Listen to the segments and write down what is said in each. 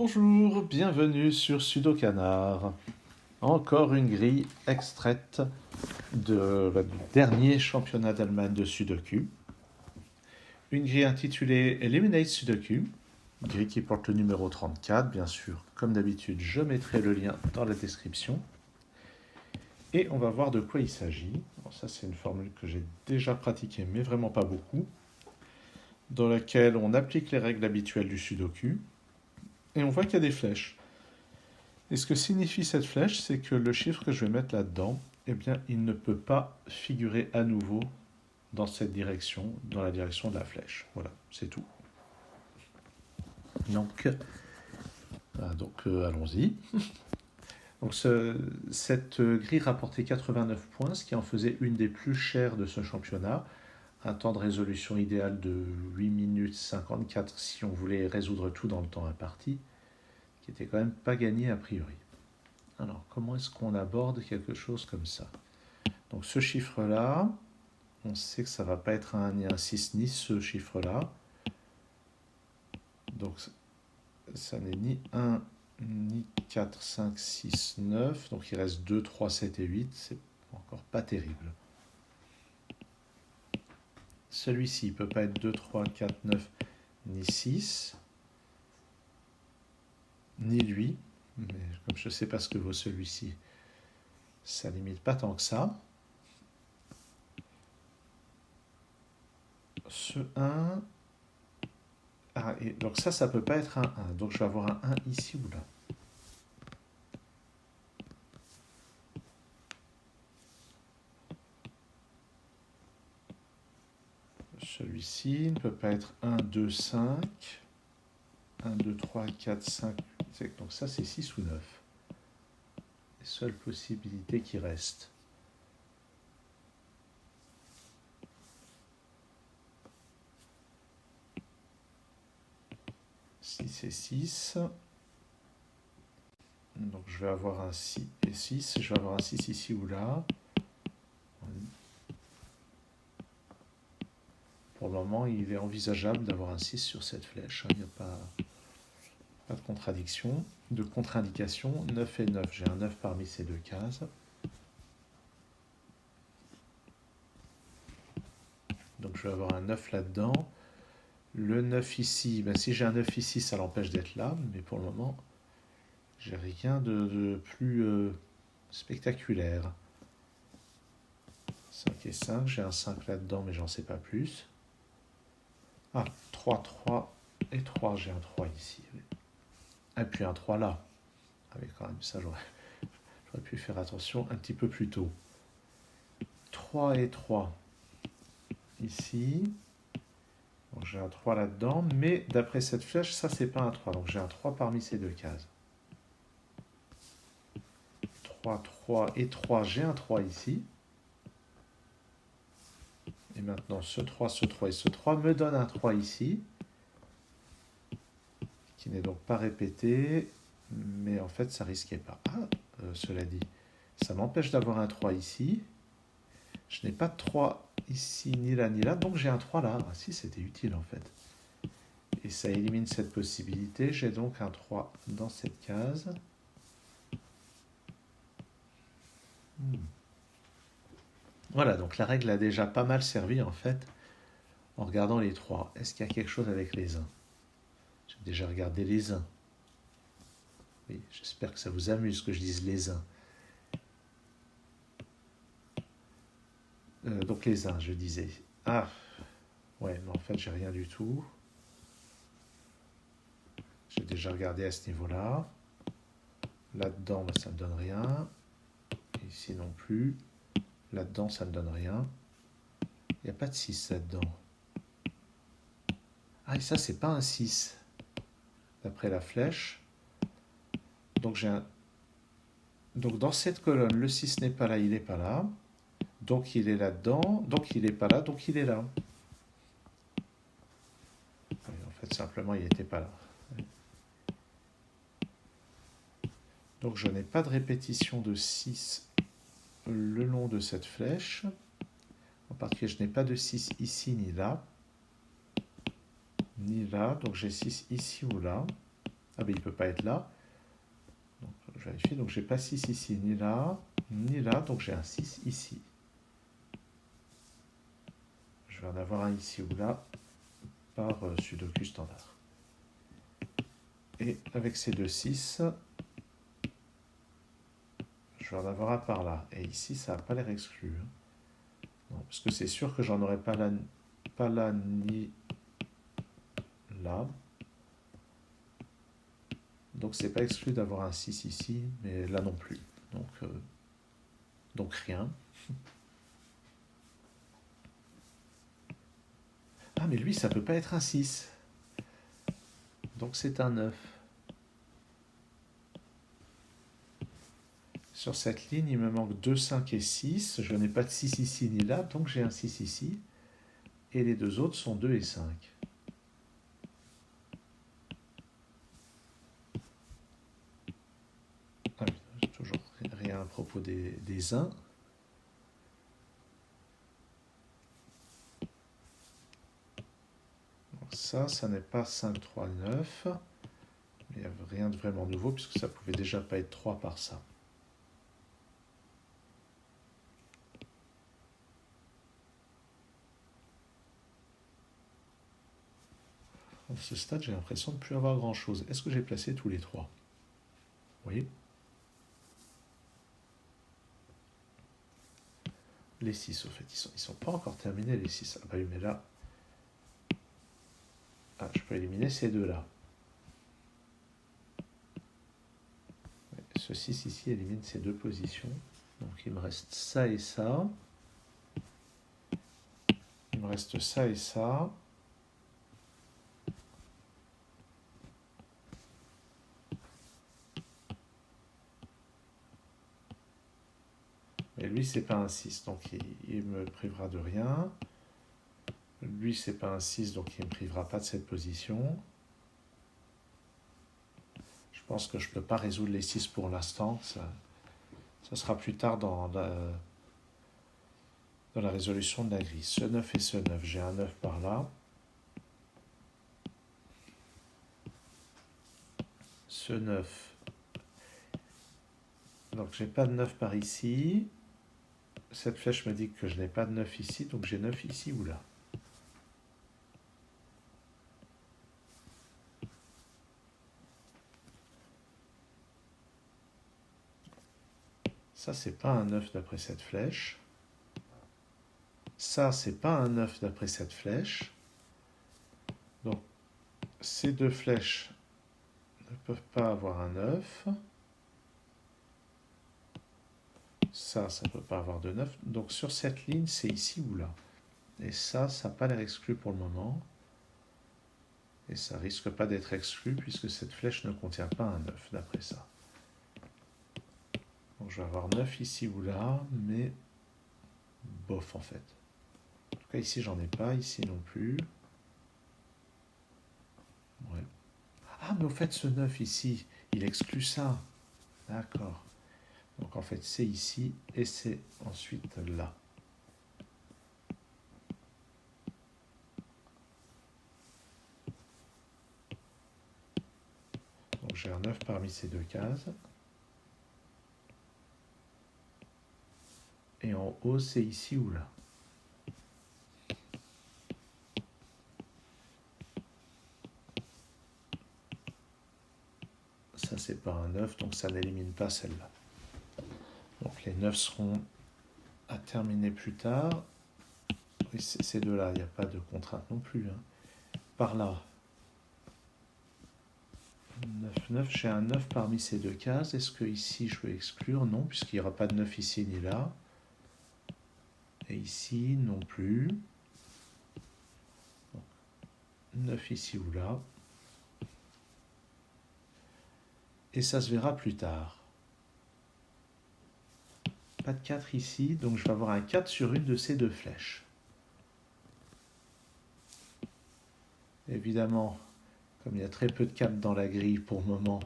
Bonjour, bienvenue sur Sudokanar. Encore une grille extraite du dernier championnat d'Allemagne de Sudoku. Une grille intitulée Eliminate Sudoku, grille qui porte le numéro 34, bien sûr. Comme d'habitude, je mettrai le lien dans la description. Et on va voir de quoi il s'agit. Alors ça, c'est une formule que j'ai déjà pratiquée, mais vraiment pas beaucoup, dans laquelle on applique les règles habituelles du Sudoku. Et on voit qu'il y a des flèches. Et ce que signifie cette flèche, c'est que le chiffre que je vais mettre là-dedans, eh bien, il ne peut pas figurer à nouveau dans cette direction, dans la direction de la flèche. Voilà, c'est tout. Donc, allons-y. Donc, cette grille rapportait 89 points, ce qui en faisait une des plus chères de ce championnat. Un temps de résolution idéal de 8 minutes 54 si on voulait résoudre tout dans le temps imparti, qui était quand même pas gagné a priori. Alors, comment est-ce qu'on aborde quelque chose comme ça? Donc, ce chiffre-là, on sait que ça ne va pas être un ni un 6 ni ce chiffre-là. Donc, ça n'est ni 1, ni 4, 5, 6, 9. Donc, il reste 2, 3, 7 et 8. C'est encore pas terrible. Celui-ci ne peut pas être 2, 3, 4, 9, ni 6, ni lui. Mais comme je ne sais pas ce que vaut celui-ci, ça ne limite pas tant que ça. Ce 1... Ah, et donc ça peut pas être un 1. Donc je vais avoir un 1 ici ou là. Celui-ci ne peut pas être 1, 2, 5. 1, 2, 3, 4, 5. Donc ça, c'est 6 ou 9. Les seules possibilités qui restent. Si c'est 6. Donc je vais avoir un 6 et 6. Je vais avoir un 6 ici ou là. Pour le moment, il est envisageable d'avoir un 6 sur cette flèche. Il n'y a pas de contradiction, de contre-indication. 9 et 9, j'ai un 9 parmi ces deux cases. Donc je vais avoir un 9 là-dedans. Le 9 ici, ben si j'ai un 9 ici, ça l'empêche d'être là. Mais pour le moment, j'ai rien de plus spectaculaire. 5 et 5, j'ai un 5 là-dedans, mais j'en sais pas plus. Ah, 3, 3 et 3, j'ai un 3 ici. Et puis un 3 là. Avec quand même ça, j'aurais pu faire attention un petit peu plus tôt. 3 et 3 ici. Donc j'ai un 3 là-dedans, mais d'après cette flèche, ça c'est pas un 3. Donc j'ai un 3 parmi ces deux cases. 3, 3 et 3, j'ai un 3 ici. Et maintenant ce 3 et ce 3 me donnent un 3 ici, qui n'est donc pas répété, mais en fait ça risquait pas. Cela dit, ça m'empêche d'avoir un 3 ici. Je n'ai pas de 3 ici, ni là, ni là, donc j'ai un 3 là. Ah si, c'était utile en fait. Et ça élimine cette possibilité. J'ai donc un 3 dans cette case. Voilà, donc la règle a déjà pas mal servi en fait, en regardant les 3. Est-ce qu'il y a quelque chose avec les 1? J'ai déjà regardé les 1. Oui, j'espère que ça vous amuse que je dise les 1. Donc les 1, je disais. Ah, ouais, mais en fait, j'ai rien du tout. J'ai déjà regardé à ce niveau-là. Là-dedans, ça ne me donne rien. Ici non plus. Là-dedans, ça ne donne rien. Il n'y a pas de 6 là-dedans. Ah, et ça, c'est pas un 6. D'après la flèche. Donc j'ai un... Donc dans cette colonne, le 6 n'est pas là, il n'est pas là. Donc il est là-dedans, donc il n'est pas là, donc il est là. En fait, simplement, il n'était pas là. Donc je n'ai pas de répétition de 6 le long de cette flèche. En particulier, je n'ai pas de 6 ici ni là. Ni là, donc j'ai 6 ici ou là. Ah ben il ne peut pas être là. Donc, je vérifie, donc j'ai pas 6 ici, ni là, donc j'ai un 6 ici. Je vais en avoir un ici ou là, par Sudoku standard. Et avec ces deux 6, je vais en avoir un par là. Et ici, ça n'a pas l'air exclu. Non, parce que c'est sûr que j'en aurai pas là ni là. Donc c'est pas exclu d'avoir un 6 ici, mais là non plus. Donc rien. Ah mais lui, ça peut pas être un 6. Donc c'est un 9. Sur cette ligne, il me manque 2, 5 et 6. Je n'ai pas de 6 ici ni là, donc j'ai un 6 ici. Et les deux autres sont 2 et 5. Ah oui, toujours rien à propos des 1. Ça n'est pas 5, 3, 9. Il n'y a rien de vraiment nouveau, puisque ça pouvait déjà pas être 3 par ça. À ce stade, j'ai l'impression de ne plus avoir grand-chose. Est-ce que j'ai placé tous les 3? Oui. Les 6, au fait, ils sont pas encore terminés, les 6. Ah bah oui, mais là... Ah, je peux éliminer ces deux-là. Ce 6 ici élimine ces deux positions. Donc il me reste ça et ça. Il me reste ça et ça. Et lui, c'est pas un 6, donc il me privera de rien. Lui, c'est pas un 6, donc il ne me privera pas de cette position. Je pense que je ne peux pas résoudre les 6 pour l'instant. Ça sera plus tard dans la résolution de la grille. Ce 9 et ce 9, j'ai un 9 par là. Ce 9. Donc j'ai pas de 9 par ici. Cette flèche me dit que je n'ai pas de 9 ici, donc j'ai 9 ici ou là. Ça, c'est pas un 9 d'après cette flèche. Ça, c'est pas un 9 d'après cette flèche. Donc, ces deux flèches ne peuvent pas avoir un 9. Ça ne peut pas avoir de 9. Donc, sur cette ligne, c'est ici ou là. Et ça n'a pas l'air exclu pour le moment. Et ça risque pas d'être exclu puisque cette flèche ne contient pas un 9 d'après ça. Donc, je vais avoir 9 ici ou là, mais bof en fait. En tout cas, ici, j'en ai pas, ici non plus. Ouais. Ah, mais au fait, ce 9 ici, il exclut ça. D'accord. Donc en fait, c'est ici et c'est ensuite là. Donc j'ai un 9 parmi ces deux cases. Et en haut, c'est ici ou là. Ça, c'est pas un 9, donc ça n'élimine pas celle-là. Donc les 9 seront à terminer plus tard. Oui, ces deux-là, il n'y a pas de contrainte non plus. Par là, 9, 9, j'ai un 9 parmi ces deux cases. Est-ce que ici, je peux exclure? Non, puisqu'il n'y aura pas de 9 ici ni là. Et ici, non plus. 9 ici ou là. Et ça se verra plus tard. Pas de 4 ici, donc je vais avoir un 4 sur une de ces deux flèches. Évidemment, comme il y a très peu de 4 dans la grille pour le moment,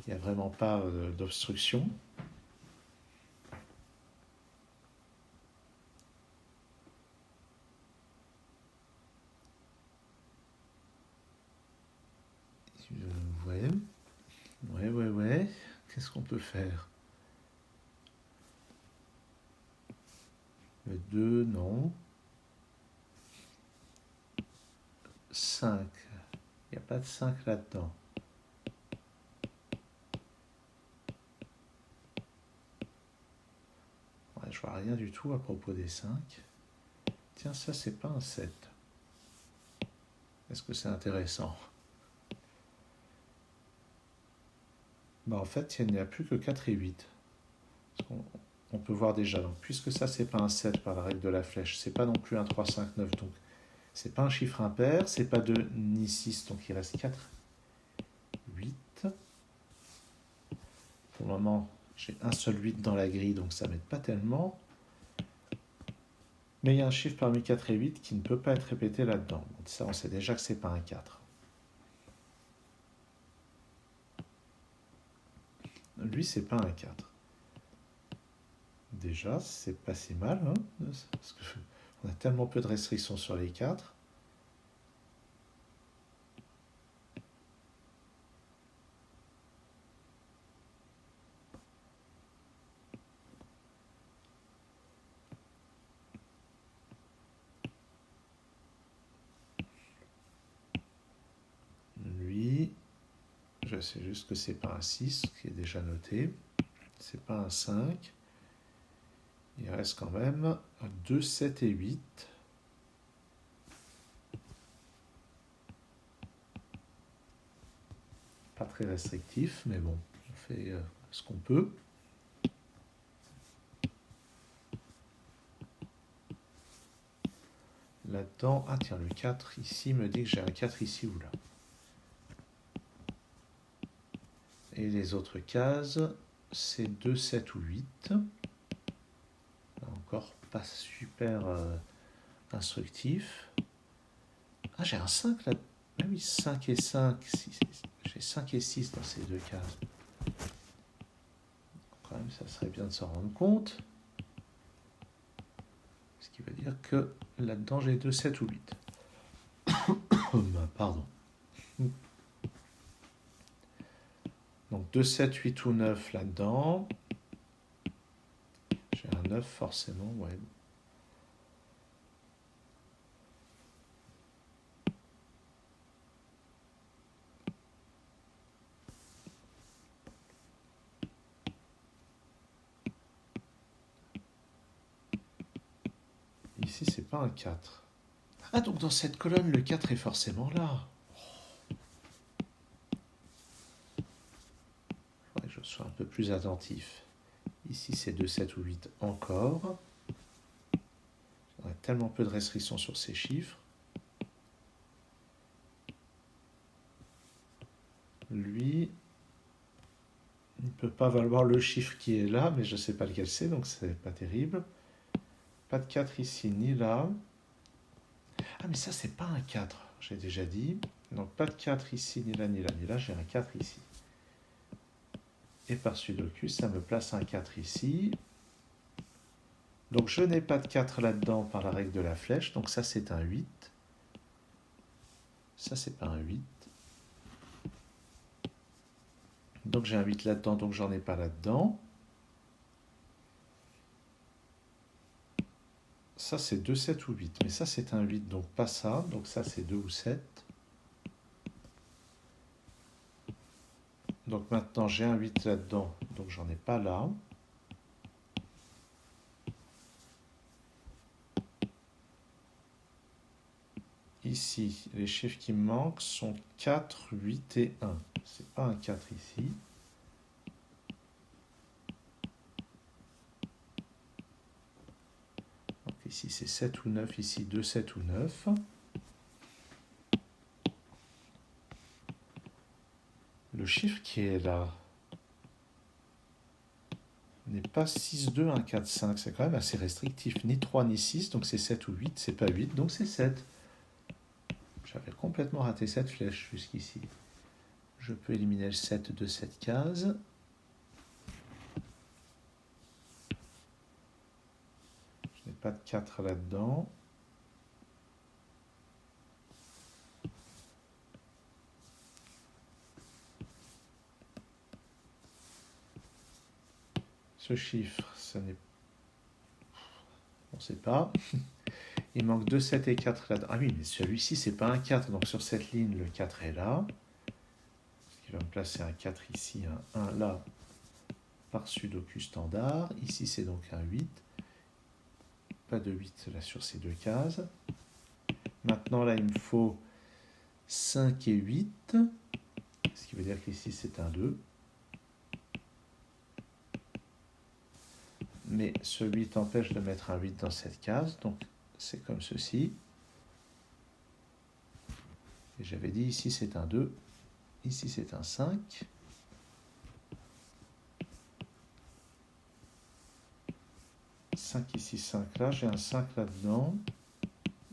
il n'y a vraiment pas d'obstruction. Ouais. Qu'est-ce qu'on peut faire? Le 2, non. 5. Il n'y a pas de 5 là-dedans. Ouais, je vois rien du tout à propos des 5. Tiens, ça, c'est pas un 7. Est-ce que c'est intéressant? En fait, il n'y a plus que 4 et 8. On peut voir déjà, donc, puisque ça, c'est pas un 7 par la règle de la flèche, c'est pas non plus un 3, 5, 9, donc c'est pas un chiffre impair, c'est pas 2 ni 6, donc il reste 4, 8. Pour le moment, j'ai un seul 8 dans la grille, donc ça m'aide pas tellement. Mais il y a un chiffre parmi 4 et 8 qui ne peut pas être répété là-dedans. Donc ça, on sait déjà que c'est pas un 4. Lui, c'est pas un 4. Déjà, c'est pas si mal, hein, parce qu'on a tellement peu de restrictions sur les 4. Lui, je sais juste que c'est pas un 6, qui est déjà noté. C'est pas un 5. Il reste quand même 2, 7 et 8. Pas très restrictif, mais bon, on fait ce qu'on peut. Là-dedans, ah tiens, le 4 ici me dit que j'ai un 4 ici ou là. Et les autres cases, c'est 2, 7 ou 8. Là encore, pas super instructif. Ah, j'ai un 5 là. Ah oui, 5 et 5. J'ai 5 et 6 dans ces deux cases. Quand même, ça serait bien de s'en rendre compte. Ce qui veut dire que là-dedans, j'ai 2, 7 ou 8. Pardon. Donc 2, 7, 8 ou 9 là-dedans. J'ai un 9 forcément, ouais. Ici, c'est pas un 4. Ah, donc dans cette colonne, le 4 est forcément là. Faudrait que je sois un peu plus attentif. Ici, c'est 2, 7 ou 8 encore. On a tellement peu de restrictions sur ces chiffres. Lui, il ne peut pas valoir le chiffre qui est là, mais je ne sais pas lequel c'est, donc c'est pas terrible. Pas de 4 ici, ni là. Ah, mais ça, c'est pas un 4, j'ai déjà dit. Donc pas de 4 ici, ni là, ni là, ni là. J'ai un 4 ici. Et par Sudoku, ça me place un 4 ici. Donc je n'ai pas de 4 là-dedans par la règle de la flèche. Donc ça, c'est un 8. Ça, c'est pas un 8. Donc j'ai un 8 là-dedans, donc j'en ai pas là-dedans. Ça, c'est 2, 7 ou 8. Mais ça, c'est un 8, donc pas ça. Donc ça, c'est 2 ou 7. Donc maintenant, j'ai un 8 là-dedans, donc j'en ai pas là. Ici, les chiffres qui me manquent sont 4, 8 et 1. C'est pas un 4 ici. Donc ici, c'est 7 ou 9. Ici, 2, 7 ou 9. Le chiffre qui est là n'est pas 6, 2, 1, 4, 5. C'est quand même assez restrictif. Ni 3, ni 6. Donc c'est 7 ou 8. C'est pas 8. Donc c'est 7. J'avais complètement raté cette flèche jusqu'ici. Je peux éliminer le 7 de cette case. Je n'ai pas de 4 là-dedans. Ce chiffre, ça n'est... On ne sait pas. Il manque 2, 7 et 4 là. Ah oui, mais celui-ci, c'est pas un 4. Donc sur cette ligne, le 4 est là. Ce qui va me placer un 4 ici, un 1 là, par Sudoku standard. Ici, c'est donc un 8. Pas de 8 là sur ces deux cases. Maintenant, là, il me faut 5 et 8. Ce qui veut dire qu'ici, c'est un 2. Mais ce 8 empêche de mettre un 8 dans cette case. Donc, c'est comme ceci. Et j'avais dit ici, c'est un 2. Ici, c'est un 5. Ici, 5 là. J'ai un 5 là-dedans.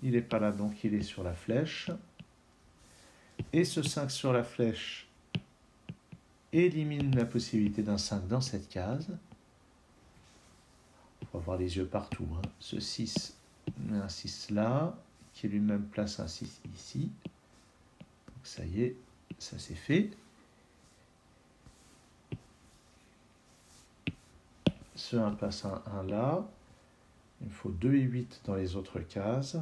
Il n'est pas là, donc il est sur la flèche. Et ce 5 sur la flèche élimine la possibilité d'un 5 dans cette case. Il faut avoir les yeux partout. Hein. Ce 6 met un 6 là, qui lui-même place un 6 ici. Donc ça y est, ça c'est fait. Ce 1 place un 1 là. Il me faut 2 et 8 dans les autres cases.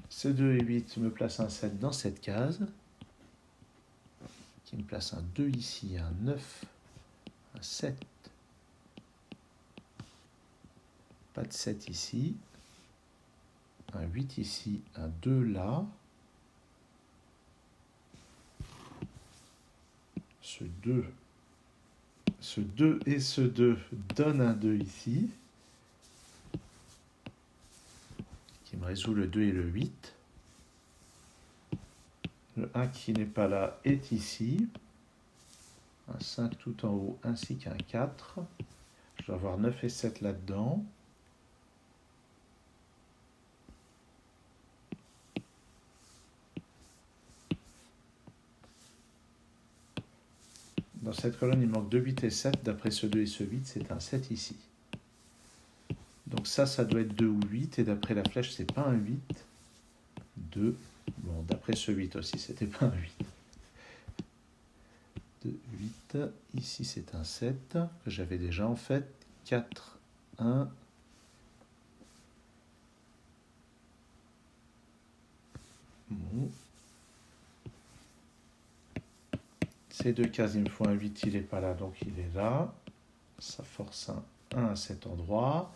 Ce 2 et 8 me place un 7 dans cette case. Qui me place un 2 ici, un 9, un 7. Pas de 7 ici. Un 8 ici, un 2 là. Ce 2 et ce 2 donnent un 2 ici. Qui me résout le 2 et le 8. Le 1 qui n'est pas là est ici. Un 5 tout en haut ainsi qu'un 4. Je dois avoir 9 et 7 là-dedans. Dans cette colonne, il manque 2, 8 et 7. D'après ce 2 et ce 8, c'est un 7 ici. Donc ça doit être 2 ou 8. Et d'après la flèche, c'est pas un 8. 2. Bon, d'après ce 8 aussi, c'était pas un 8. 2, 8. Ici, c'est un 7 que j'avais déjà en fait. 4, 1. Bon. Ces deux cases, il me faut un 8, il n'est pas là, donc il est là. Ça force un 1 à cet endroit.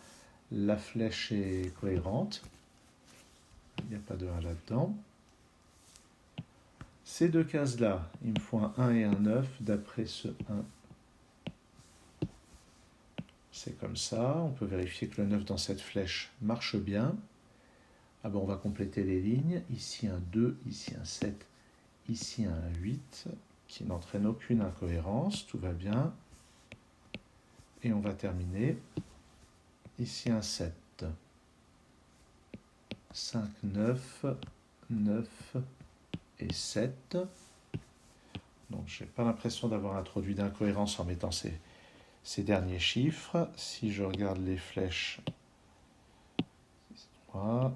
La flèche est cohérente. Il n'y a pas de 1 là-dedans. Ces deux cases-là, il me faut un 1 et un 9. D'après ce 1, c'est comme ça. On peut vérifier que le 9 dans cette flèche marche bien. Ah ben, on va compléter les lignes. Ici un 2, ici un 7, ici un 8, qui n'entraîne aucune incohérence. Tout va bien. Et on va terminer. Ici un 7. 5, 9, 9 et 7. Donc je n'ai pas l'impression d'avoir introduit d'incohérence en mettant ces derniers chiffres. Si je regarde les flèches, 3,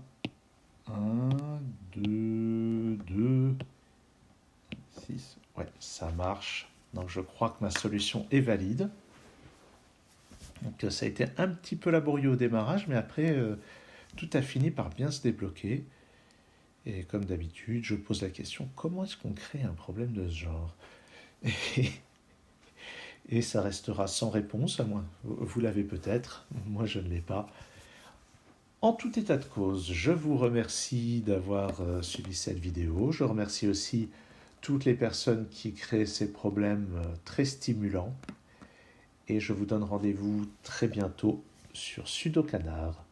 1, 2, 2, 6. Ouais, ça marche. Donc je crois que ma solution est valide. Donc ça a été un petit peu laborieux au démarrage, mais après, tout a fini par bien se débloquer. Et comme d'habitude, je pose la question, comment est-ce qu'on crée un problème de ce genre ? Et ça restera sans réponse, à moins. Vous l'avez peut-être, moi je ne l'ai pas. En tout état de cause, je vous remercie d'avoir suivi cette vidéo. Je remercie aussi toutes les personnes qui créent ces problèmes très stimulants. Et je vous donne rendez-vous très bientôt sur Sudocanard.